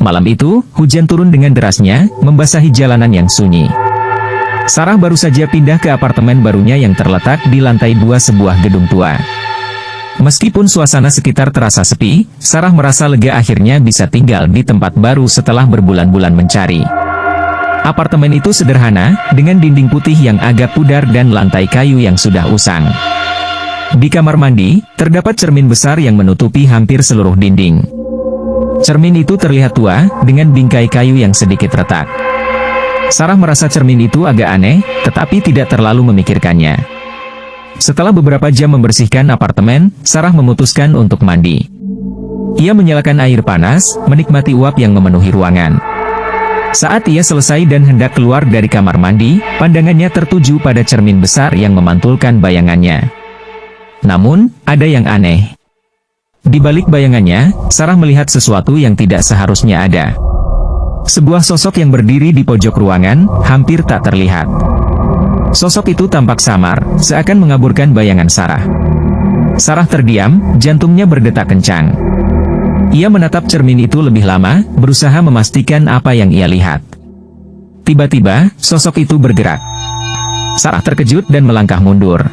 Malam itu, hujan turun dengan derasnya, membasahi jalanan yang sunyi. Sarah baru saja pindah ke apartemen barunya yang terletak di lantai 2 sebuah gedung tua. Meskipun suasana sekitar terasa sepi, Sarah merasa lega akhirnya bisa tinggal di tempat baru setelah berbulan-bulan mencari. Apartemen itu sederhana, dengan dinding putih yang agak pudar dan lantai kayu yang sudah usang. Di kamar mandi, terdapat cermin besar yang menutupi hampir seluruh dinding. Cermin itu terlihat tua, dengan bingkai kayu yang sedikit retak. Sarah merasa cermin itu agak aneh, tetapi tidak terlalu memikirkannya. Setelah beberapa jam membersihkan apartemen, Sarah memutuskan untuk mandi. Ia menyalakan air panas, menikmati uap yang memenuhi ruangan. Saat ia selesai dan hendak keluar dari kamar mandi, pandangannya tertuju pada cermin besar yang memantulkan bayangannya. Namun, ada yang aneh. Di balik bayangannya, Sarah melihat sesuatu yang tidak seharusnya ada. Sebuah sosok yang berdiri di pojok ruangan, hampir tak terlihat. Sosok itu tampak samar, seakan mengaburkan bayangan Sarah. Sarah terdiam, jantungnya berdetak kencang. Ia menatap cermin itu lebih lama, berusaha memastikan apa yang ia lihat. Tiba-tiba, sosok itu bergerak. Sarah terkejut dan melangkah mundur.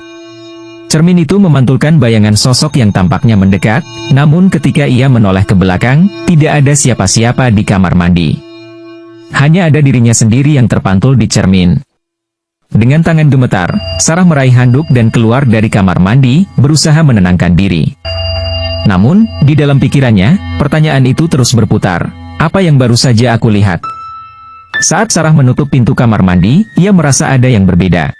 Cermin itu memantulkan bayangan sosok yang tampaknya mendekat, namun ketika ia menoleh ke belakang, tidak ada siapa-siapa di kamar mandi. Hanya ada dirinya sendiri yang terpantul di cermin. Dengan tangan gemetar, Sarah meraih handuk dan keluar dari kamar mandi, berusaha menenangkan diri. Namun, di dalam pikirannya, pertanyaan itu terus berputar. Apa yang baru saja aku lihat? Saat Sarah menutup pintu kamar mandi, ia merasa ada yang berbeda.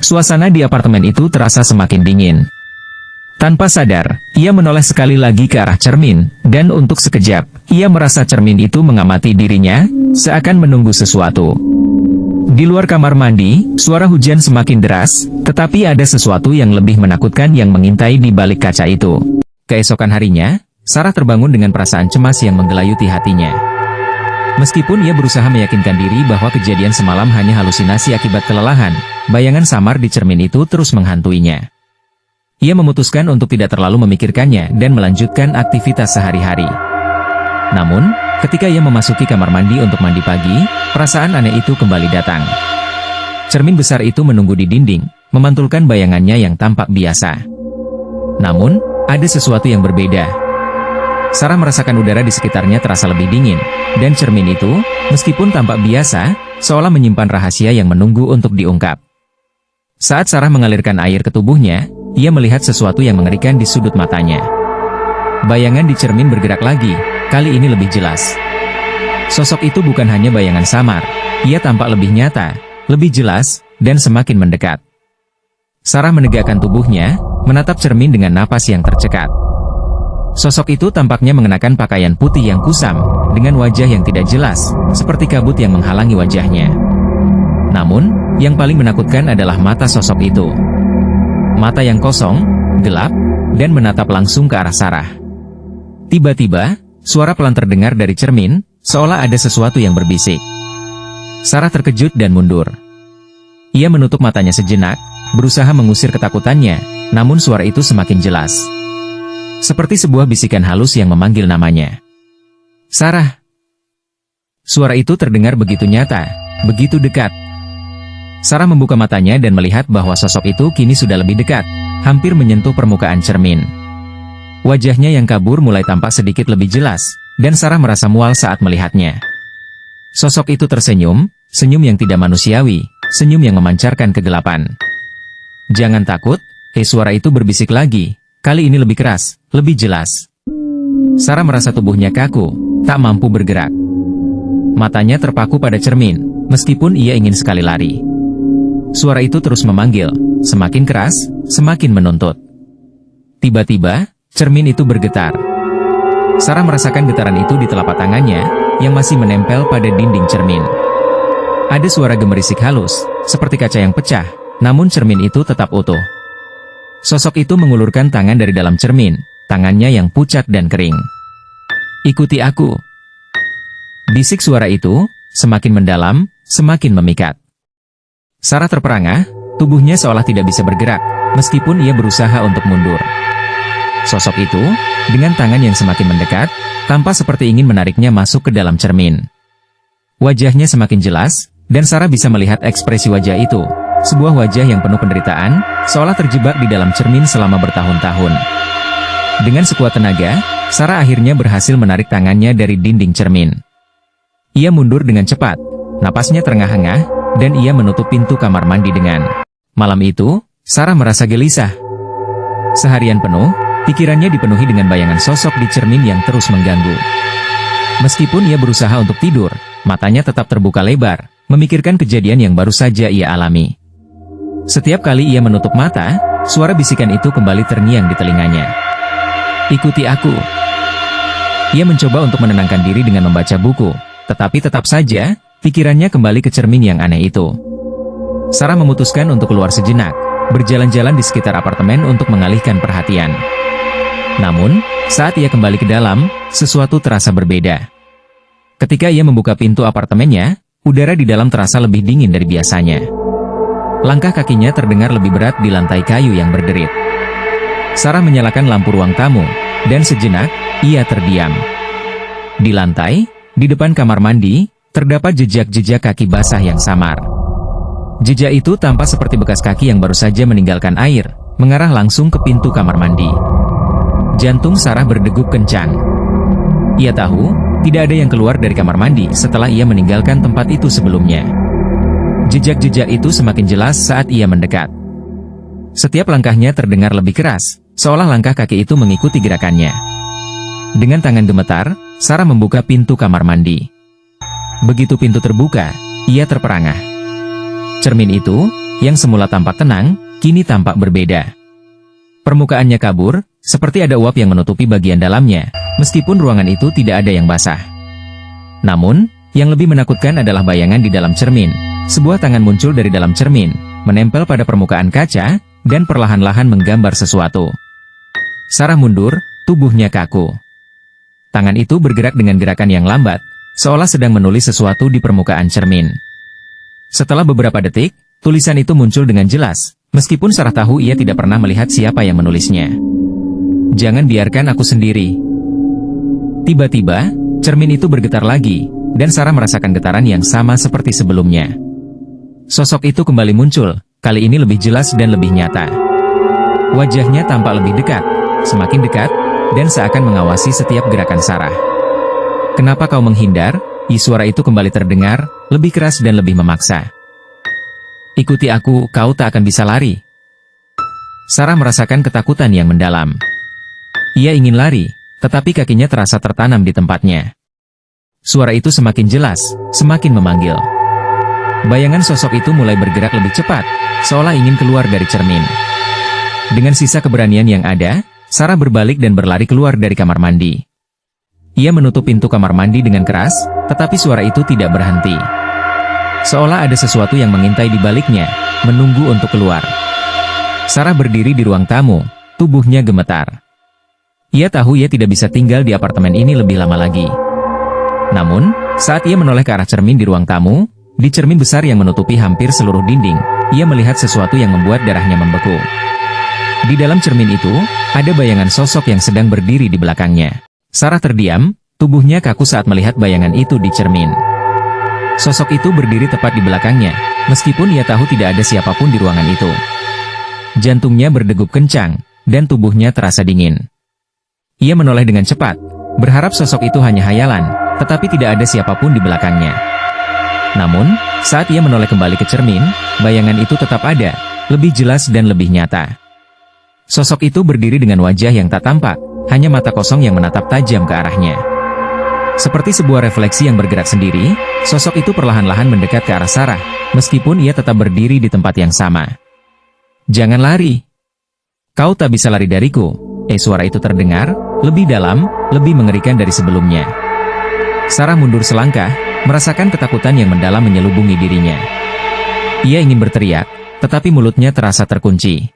Suasana di apartemen itu terasa semakin dingin. Tanpa sadar, ia menoleh sekali lagi ke arah cermin, dan untuk sekejap, ia merasa cermin itu mengamati dirinya, seakan menunggu sesuatu. Di luar kamar mandi, suara hujan semakin deras, tetapi ada sesuatu yang lebih menakutkan yang mengintai di balik kaca itu. Keesokan harinya, Sarah terbangun dengan perasaan cemas yang menggelayuti hatinya. Meskipun ia berusaha meyakinkan diri bahwa kejadian semalam hanya halusinasi akibat kelelahan, bayangan samar di cermin itu terus menghantuinya. Ia memutuskan untuk tidak terlalu memikirkannya dan melanjutkan aktivitas sehari-hari. Namun, ketika ia memasuki kamar mandi untuk mandi pagi, perasaan aneh itu kembali datang. Cermin besar itu menunggu di dinding, memantulkan bayangannya yang tampak biasa. Namun, ada sesuatu yang berbeda. Sarah merasakan udara di sekitarnya terasa lebih dingin, dan cermin itu, meskipun tampak biasa, seolah menyimpan rahasia yang menunggu untuk diungkap. Saat Sarah mengalirkan air ke tubuhnya, ia melihat sesuatu yang mengerikan di sudut matanya. Bayangan di cermin bergerak lagi, kali ini lebih jelas. Sosok itu bukan hanya bayangan samar, ia tampak lebih nyata, lebih jelas, dan semakin mendekat. Sarah menegakkan tubuhnya, menatap cermin dengan napas yang tercekat. Sosok itu tampaknya mengenakan pakaian putih yang kusam, dengan wajah yang tidak jelas, seperti kabut yang menghalangi wajahnya. Namun, yang paling menakutkan adalah mata sosok itu. Mata yang kosong, gelap, dan menatap langsung ke arah Sarah. Tiba-tiba, suara pelan terdengar dari cermin, seolah ada sesuatu yang berbisik. Sarah terkejut dan mundur. Ia menutup matanya sejenak, berusaha mengusir ketakutannya, namun suara itu semakin jelas. Seperti sebuah bisikan halus yang memanggil namanya. Sarah. Suara itu terdengar begitu nyata, begitu dekat. Sarah membuka matanya dan melihat bahwa sosok itu kini sudah lebih dekat, hampir menyentuh permukaan cermin. Wajahnya yang kabur mulai tampak sedikit lebih jelas, dan Sarah merasa mual saat melihatnya. Sosok itu tersenyum, senyum yang tidak manusiawi, senyum yang memancarkan kegelapan. Jangan takut, suara itu berbisik lagi. Kali ini lebih keras, lebih jelas. Sarah merasa tubuhnya kaku, tak mampu bergerak. Matanya terpaku pada cermin, meskipun ia ingin sekali lari. Suara itu terus memanggil, semakin keras, semakin menuntut. Tiba-tiba, cermin itu bergetar. Sarah merasakan getaran itu di telapak tangannya, yang masih menempel pada dinding cermin. Ada suara gemerisik halus, seperti kaca yang pecah, namun cermin itu tetap utuh. Sosok itu mengulurkan tangan dari dalam cermin, tangannya yang pucat dan kering. Ikuti aku. Bisik suara itu, semakin mendalam, semakin memikat. Sarah terperangah, tubuhnya seolah tidak bisa bergerak, meskipun ia berusaha untuk mundur. Sosok itu, dengan tangan yang semakin mendekat, tampak seperti ingin menariknya masuk ke dalam cermin. Wajahnya semakin jelas, dan Sarah bisa melihat ekspresi wajah itu. Sebuah wajah yang penuh penderitaan, seolah terjebak di dalam cermin selama bertahun-tahun. Dengan sekuat tenaga, Sarah akhirnya berhasil menarik tangannya dari dinding cermin. Ia mundur dengan cepat, napasnya terengah-engah, dan ia menutup pintu kamar mandi dengan. Malam itu, Sarah merasa gelisah. Seharian penuh, pikirannya dipenuhi dengan bayangan sosok di cermin yang terus mengganggu. Meskipun ia berusaha untuk tidur, matanya tetap terbuka lebar, memikirkan kejadian yang baru saja ia alami. Setiap kali ia menutup mata, suara bisikan itu kembali terngiang di telinganya. Ikuti aku. Ia mencoba untuk menenangkan diri dengan membaca buku, tetapi tetap saja, pikirannya kembali ke cermin yang aneh itu. Sarah memutuskan untuk keluar sejenak, berjalan-jalan di sekitar apartemen untuk mengalihkan perhatian. Namun, saat ia kembali ke dalam, sesuatu terasa berbeda. Ketika ia membuka pintu apartemennya, udara di dalam terasa lebih dingin dari biasanya. Langkah kakinya terdengar lebih berat di lantai kayu yang berderit. Sarah menyalakan lampu ruang tamu, dan sejenak, ia terdiam. Di lantai, di depan kamar mandi, terdapat jejak-jejak kaki basah yang samar. Jejak itu tampak seperti bekas kaki yang baru saja meninggalkan air, mengarah langsung ke pintu kamar mandi. Jantung Sarah berdegup kencang. Ia tahu, tidak ada yang keluar dari kamar mandi setelah ia meninggalkan tempat itu sebelumnya. Jejak-jejak itu semakin jelas saat ia mendekat. Setiap langkahnya terdengar lebih keras, seolah langkah kaki itu mengikuti gerakannya. Dengan tangan gemetar, Sarah membuka pintu kamar mandi. Begitu pintu terbuka, ia terperangah. Cermin itu, yang semula tampak tenang, kini tampak berbeda. Permukaannya kabur, seperti ada uap yang menutupi bagian dalamnya, meskipun ruangan itu tidak ada yang basah. Namun, yang lebih menakutkan adalah bayangan di dalam cermin. Sebuah tangan muncul dari dalam cermin, menempel pada permukaan kaca, dan perlahan-lahan menggambar sesuatu. Sarah mundur, tubuhnya kaku. Tangan itu bergerak dengan gerakan yang lambat, seolah sedang menulis sesuatu di permukaan cermin. Setelah beberapa detik, tulisan itu muncul dengan jelas, meskipun Sarah tahu ia tidak pernah melihat siapa yang menulisnya. Jangan biarkan aku sendiri. Tiba-tiba, cermin itu bergetar lagi, dan Sarah merasakan getaran yang sama seperti sebelumnya. Sosok itu kembali muncul, kali ini lebih jelas dan lebih nyata. Wajahnya tampak lebih dekat, semakin dekat, dan seakan mengawasi setiap gerakan Sarah. Kenapa kau menghindar? Suara itu kembali terdengar, lebih keras dan lebih memaksa. Ikuti aku, kau tak akan bisa lari. Sarah merasakan ketakutan yang mendalam. Ia ingin lari, tetapi kakinya terasa tertanam di tempatnya. Suara itu semakin jelas, semakin memanggil. Bayangan sosok itu mulai bergerak lebih cepat, seolah ingin keluar dari cermin. Dengan sisa keberanian yang ada, Sarah berbalik dan berlari keluar dari kamar mandi. Ia menutup pintu kamar mandi dengan keras, tetapi suara itu tidak berhenti. Seolah ada sesuatu yang mengintai di baliknya, menunggu untuk keluar. Sarah berdiri di ruang tamu, tubuhnya gemetar. Ia tahu ia tidak bisa tinggal di apartemen ini lebih lama lagi. Namun, saat ia menoleh ke arah cermin di ruang tamu, di cermin besar yang menutupi hampir seluruh dinding, ia melihat sesuatu yang membuat darahnya membeku. Di dalam cermin itu, ada bayangan sosok yang sedang berdiri di belakangnya. Sarah terdiam, tubuhnya kaku saat melihat bayangan itu di cermin. Sosok itu berdiri tepat di belakangnya, meskipun ia tahu tidak ada siapapun di ruangan itu. Jantungnya berdegup kencang, dan tubuhnya terasa dingin. Ia menoleh dengan cepat, berharap sosok itu hanya hayalan, tetapi tidak ada siapapun di belakangnya. Namun, saat ia menoleh kembali ke cermin, bayangan itu tetap ada, lebih jelas dan lebih nyata. Sosok itu berdiri dengan wajah yang tak tampak, hanya mata kosong yang menatap tajam ke arahnya. Seperti sebuah refleksi yang bergerak sendiri, sosok itu perlahan-lahan mendekat ke arah Sarah, meskipun ia tetap berdiri di tempat yang sama. Jangan lari. Kau tak bisa lari dariku. Suara itu terdengar, lebih dalam, lebih mengerikan dari sebelumnya. Sarah mundur selangkah, merasakan ketakutan yang mendalam menyelubungi dirinya. Ia ingin berteriak, tetapi mulutnya terasa terkunci.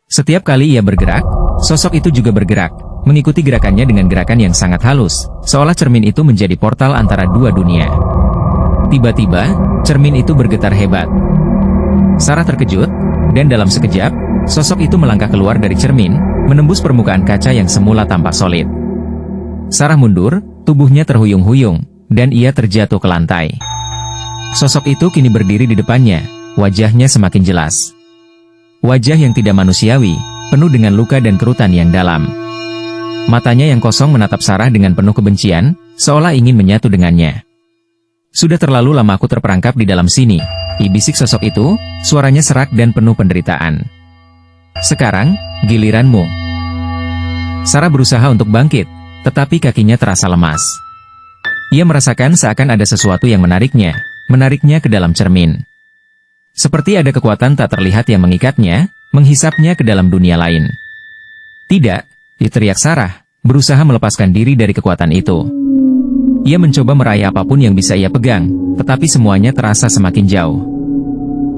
Setiap kali ia bergerak, sosok itu juga bergerak, mengikuti gerakannya dengan gerakan yang sangat halus, seolah cermin itu menjadi portal antara dua dunia. Tiba-tiba, cermin itu bergetar hebat. Sarah terkejut, Dan dalam sekejap, sosok itu melangkah keluar dari cermin, menembus permukaan kaca yang semula tampak solid. Sarah mundur, tubuhnya terhuyung-huyung, dan ia terjatuh ke lantai. Sosok itu kini berdiri di depannya, wajahnya semakin jelas. Wajah yang tidak manusiawi, penuh dengan luka dan kerutan yang dalam. Matanya yang kosong menatap Sarah dengan penuh kebencian, seolah ingin menyatu dengannya. "Sudah terlalu lama aku terperangkap di dalam sini," bisik sosok itu, suaranya serak dan penuh penderitaan. "Sekarang, giliranmu." Sarah berusaha untuk bangkit, tetapi kakinya terasa lemas. Ia merasakan seakan ada sesuatu yang menariknya ke dalam cermin. Seperti ada kekuatan tak terlihat yang mengikatnya, menghisapnya ke dalam dunia lain. "Tidak!" teriak Sarah, berusaha melepaskan diri dari kekuatan itu. Ia mencoba meraih apapun yang bisa ia pegang, tetapi semuanya terasa semakin jauh.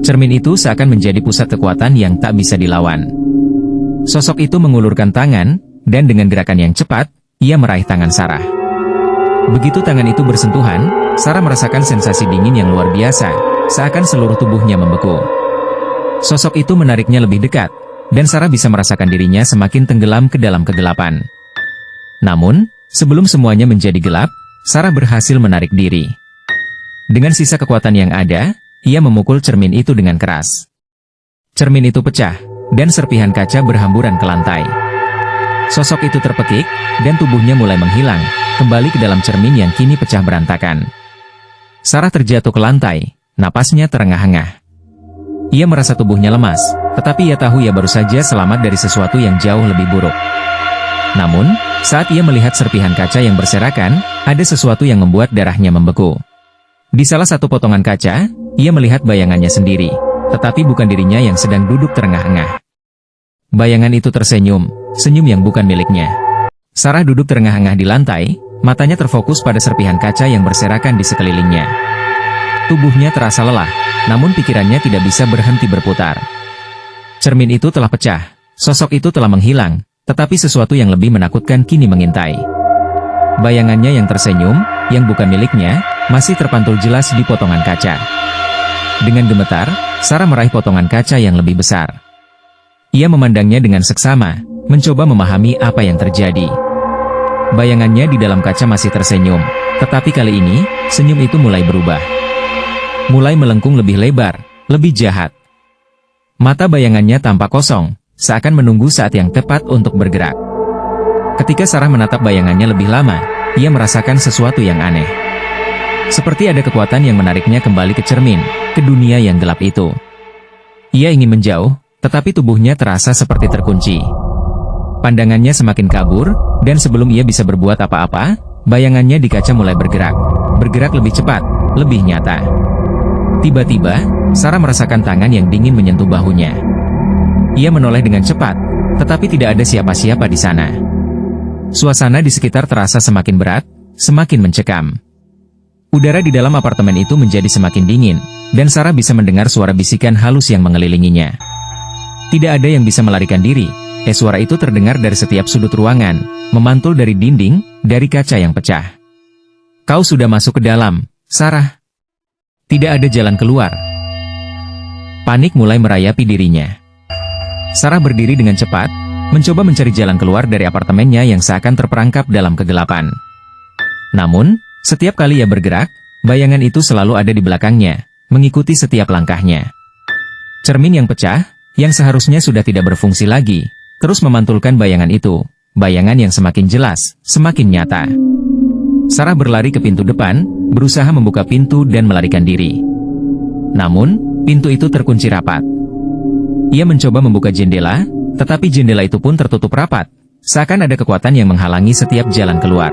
Cermin itu seakan menjadi pusat kekuatan yang tak bisa dilawan. Sosok itu mengulurkan tangan, dan dengan gerakan yang cepat, ia meraih tangan Sarah. Begitu tangan itu bersentuhan, Sarah merasakan sensasi dingin yang luar biasa, seakan seluruh tubuhnya membeku. Sosok itu menariknya lebih dekat, dan Sarah bisa merasakan dirinya semakin tenggelam ke dalam kegelapan. Namun, sebelum semuanya menjadi gelap, Sarah berhasil menarik diri. Dengan sisa kekuatan yang ada, ia memukul cermin itu dengan keras. Cermin itu pecah, dan serpihan kaca berhamburan ke lantai. Sosok itu terpekik, dan tubuhnya mulai menghilang, kembali ke dalam cermin yang kini pecah berantakan. Sarah terjatuh ke lantai, napasnya terengah-engah. Ia merasa tubuhnya lemas, tetapi ia tahu ia baru saja selamat dari sesuatu yang jauh lebih buruk. Namun, saat ia melihat serpihan kaca yang berserakan, ada sesuatu yang membuat darahnya membeku. Di salah satu potongan kaca, ia melihat bayangannya sendiri, tetapi bukan dirinya yang sedang duduk terengah-engah. Bayangan itu tersenyum, senyum yang bukan miliknya. Sarah duduk terengah-engah di lantai, matanya terfokus pada serpihan kaca yang berserakan di sekelilingnya. Tubuhnya terasa lelah, namun pikirannya tidak bisa berhenti berputar. Cermin itu telah pecah, sosok itu telah menghilang, tetapi sesuatu yang lebih menakutkan kini mengintai. Bayangannya yang tersenyum, yang bukan miliknya, masih terpantul jelas di potongan kaca. Dengan gemetar, Sarah meraih potongan kaca yang lebih besar. Ia memandangnya dengan seksama, mencoba memahami apa yang terjadi. Bayangannya di dalam kaca masih tersenyum, tetapi kali ini, senyum itu mulai berubah. Mulai melengkung lebih lebar, lebih jahat. Mata bayangannya tampak kosong, seakan menunggu saat yang tepat untuk bergerak. Ketika Sarah menatap bayangannya lebih lama, ia merasakan sesuatu yang aneh. Seperti ada kekuatan yang menariknya kembali ke cermin, ke dunia yang gelap itu. Ia ingin menjauh, tetapi tubuhnya terasa seperti terkunci. Pandangannya semakin kabur, dan sebelum ia bisa berbuat apa-apa, bayangannya di kaca mulai bergerak. Bergerak lebih cepat, lebih nyata. Tiba-tiba, Sarah merasakan tangan yang dingin menyentuh bahunya. Ia menoleh dengan cepat, tetapi tidak ada siapa-siapa di sana. Suasana di sekitar terasa semakin berat, semakin mencekam. Udara di dalam apartemen itu menjadi semakin dingin, dan Sarah bisa mendengar suara bisikan halus yang mengelilinginya. Tidak ada yang bisa melarikan diri, suara itu terdengar dari setiap sudut ruangan, memantul dari dinding, dari kaca yang pecah. "Kau sudah masuk ke dalam, Sarah." Tidak ada jalan keluar. Panik mulai merayapi dirinya. Sarah berdiri dengan cepat, mencoba mencari jalan keluar dari apartemennya yang seakan terperangkap dalam kegelapan. Namun, setiap kali ia bergerak, bayangan itu selalu ada di belakangnya, mengikuti setiap langkahnya. Cermin yang pecah, yang seharusnya sudah tidak berfungsi lagi, terus memantulkan bayangan itu, bayangan yang semakin jelas, semakin nyata. Sarah berlari ke pintu depan, berusaha membuka pintu dan melarikan diri. Namun, pintu itu terkunci rapat. Ia mencoba membuka jendela, tetapi jendela itu pun tertutup rapat, seakan ada kekuatan yang menghalangi setiap jalan keluar.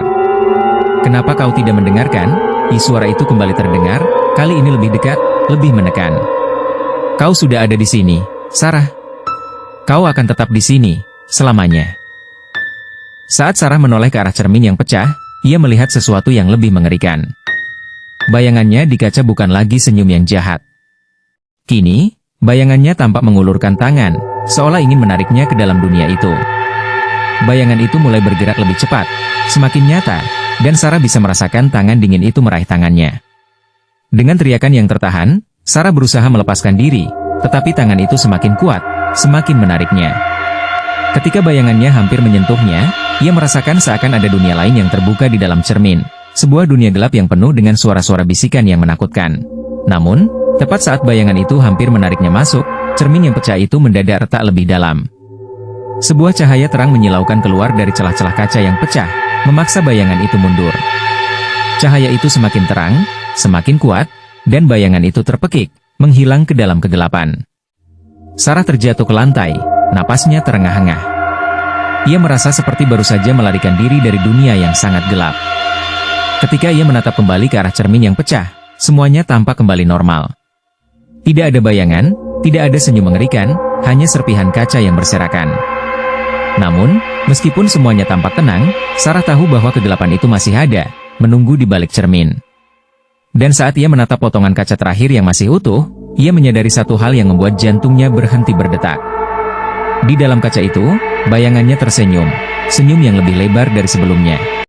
"Kenapa kau tidak mendengarkan?" Suara itu kembali terdengar, kali ini lebih dekat, lebih menekan. "Kau sudah ada di sini, Sarah. Kau akan tetap di sini, selamanya." Saat Sarah menoleh ke arah cermin yang pecah, ia melihat sesuatu yang lebih mengerikan. Bayangannya di kaca bukan lagi senyum yang jahat. Kini, bayangannya tampak mengulurkan tangan, seolah ingin menariknya ke dalam dunia itu. Bayangan itu mulai bergerak lebih cepat, semakin nyata, dan Sarah bisa merasakan tangan dingin itu meraih tangannya. Dengan teriakan yang tertahan, Sarah berusaha melepaskan diri, tetapi tangan itu semakin kuat, semakin menariknya. Ketika bayangannya hampir menyentuhnya, ia merasakan seakan ada dunia lain yang terbuka di dalam cermin. Sebuah dunia gelap yang penuh dengan suara-suara bisikan yang menakutkan. Namun, tepat saat bayangan itu hampir menariknya masuk, cermin yang pecah itu mendadak retak lebih dalam. Sebuah cahaya terang menyilaukan keluar dari celah-celah kaca yang pecah, memaksa bayangan itu mundur. Cahaya itu semakin terang, semakin kuat, dan bayangan itu terpekik, menghilang ke dalam kegelapan. Sarah terjatuh ke lantai, napasnya terengah-engah. Ia merasa seperti baru saja melarikan diri dari dunia yang sangat gelap. Ketika ia menatap kembali ke arah cermin yang pecah, semuanya tampak kembali normal. Tidak ada bayangan, tidak ada senyum mengerikan, hanya serpihan kaca yang berserakan. Namun, meskipun semuanya tampak tenang, Sarah tahu bahwa kegelapan itu masih ada, menunggu di balik cermin. Dan saat ia menatap potongan kaca terakhir yang masih utuh, ia menyadari satu hal yang membuat jantungnya berhenti berdetak. Di dalam kaca itu, bayangannya tersenyum, senyum yang lebih lebar dari sebelumnya.